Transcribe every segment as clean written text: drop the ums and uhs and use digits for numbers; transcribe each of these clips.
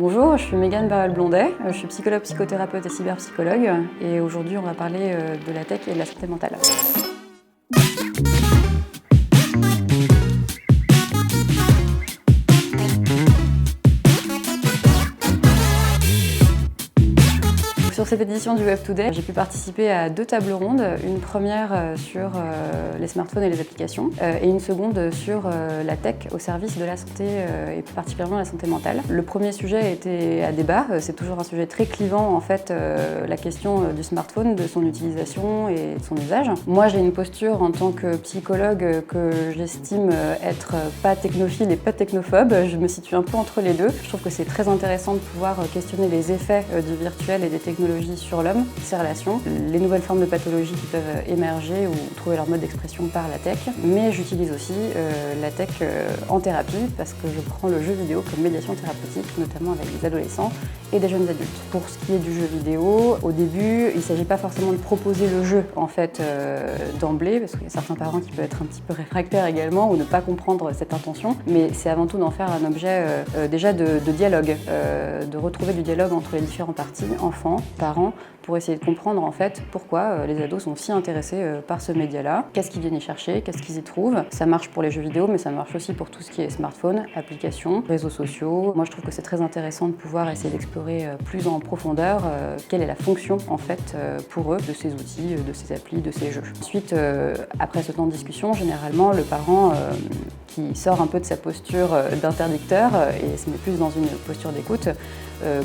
Bonjour, je suis Mégane Barral-Blondet, je suis psychologue, psychothérapeute et cyberpsychologue et aujourd'hui on va parler de la tech et de la santé mentale. Sur cette édition du Web Today, j'ai pu participer à 2 tables rondes, une première sur les smartphones et les applications et une seconde sur la tech au service de la santé et plus particulièrement la santé mentale. Le premier sujet était à débat, c'est toujours un sujet très clivant en fait, la question du smartphone, de son utilisation et de son usage. Moi j'ai une posture en tant que psychologue que j'estime être pas technophile et pas technophobe, je me situe un peu entre les deux. Je trouve que c'est très intéressant de pouvoir questionner les effets du virtuel et des technologies sur l'homme, ses relations, les nouvelles formes de pathologies qui peuvent émerger ou trouver leur mode d'expression par la tech. Mais j'utilise aussi la tech en thérapie parce que je prends le jeu vidéo comme médiation thérapeutique, notamment avec des adolescents et des jeunes adultes. Pour ce qui est du jeu vidéo, au début, il ne s'agit pas forcément de proposer le jeu en fait d'emblée, parce qu'il y a certains parents qui peuvent être un petit peu réfractaires également ou ne pas comprendre cette intention, mais c'est avant tout d'en faire un objet déjà de dialogue, de retrouver du dialogue entre les différentes parties, enfants, parents, pour essayer de comprendre en fait pourquoi les ados sont si intéressés par ce média-là, qu'est-ce qu'ils viennent y chercher, qu'est-ce qu'ils y trouvent. Ça marche pour les jeux vidéo, mais ça marche aussi pour tout ce qui est smartphone, applications, réseaux sociaux. Moi je trouve que c'est très intéressant de pouvoir essayer d'explorer plus en profondeur quelle est la fonction en fait pour eux de ces outils, de ces applis, de ces jeux. Ensuite, après ce temps de discussion, généralement le parent qui sort un peu de sa posture d'interdicteur et se met plus dans une posture d'écoute,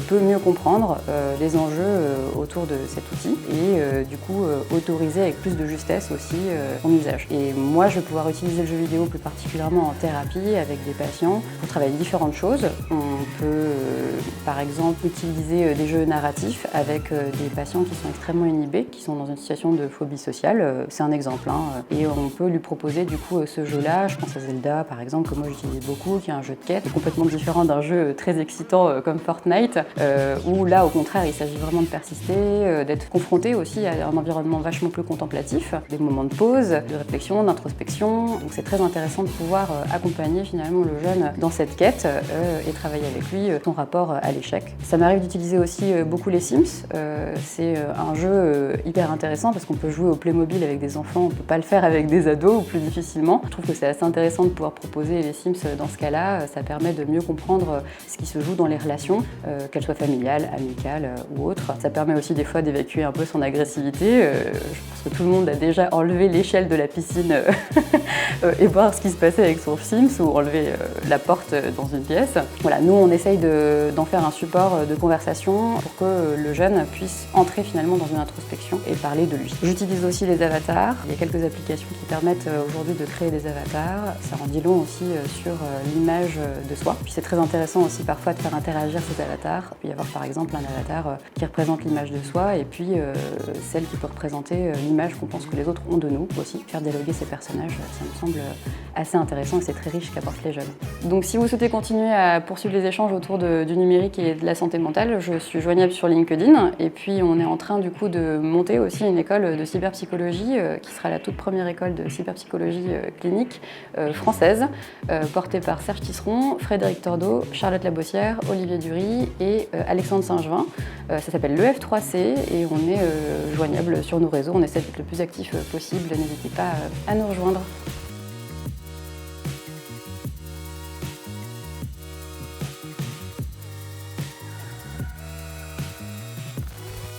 peut mieux comprendre les enjeux autour de cet outil et du coup autoriser avec plus de justesse aussi son usage. Et moi je vais pouvoir utiliser le jeu vidéo plus particulièrement en thérapie avec des patients pour travailler différentes choses. On peut par exemple utiliser des jeux narratifs avec des patients qui sont extrêmement inhibés, qui sont dans une situation de phobie sociale, c'est un exemple, hein. Et on peut lui proposer du coup ce jeu-là, je pense à Zelda par exemple, que moi j'utilise beaucoup, qui est un jeu de quête, complètement différent d'un jeu très excitant comme Fortnite, où là au contraire il s'agit vraiment de persister, d'être confronté aussi à un environnement vachement plus contemplatif, des moments de pause, de réflexion, d'introspection. Donc c'est très intéressant de pouvoir accompagner finalement le jeune dans cette quête et travailler avec lui son rapport à l'échec. Ça m'arrive d'utiliser aussi beaucoup les Sims. C'est un jeu hyper intéressant parce qu'on peut jouer au Playmobil avec des enfants, on peut pas le faire avec des ados ou plus difficilement. Je trouve que c'est assez intéressant de pouvoir proposer les Sims dans ce cas-là. Ça permet de mieux comprendre ce qui se joue dans les relations, qu'elles soient familiales, amicales ou autres. Ça permet aussi des fois d'évacuer un peu son agressivité. Je pense que tout le monde a déjà enlevé l'échelle de la piscine et voir ce qui se passait avec son Sims ou enlever la porte dans une pièce. Voilà, nous on essaye d'en faire un support de conversation pour que le jeune puisse entrer finalement dans une introspection et parler de lui. J'utilise aussi les avatars. Il y a quelques applications qui permettent aujourd'hui de créer des avatars. Ça en dit long aussi sur l'image de soi. Puis c'est très intéressant aussi parfois de faire interagir ces avatars. Il peut y avoir par exemple un avatar qui représente l'image de soi et puis celle qui peut représenter l'image qu'on pense que les autres ont de nous aussi. Faire dialoguer ces personnages, ça me semble assez intéressant et c'est très riche qu'apportent les jeunes. Donc si vous souhaitez continuer à poursuivre les échanges autour du numérique et de la santé mentale, je suis joignable sur LinkedIn et puis on est en train du coup de monter aussi une école de cyberpsychologie qui sera la toute première école de cyberpsychologie clinique française, portée par Serge Tisseron, Frédéric Tordeau, Charlotte Labossière, Olivier Dury et Alexandre Saint-Gevin. Ça s'appelle l'EF3C et on est joignable sur nos réseaux. On essaie d'être le plus actif possible. N'hésitez pas à nous rejoindre.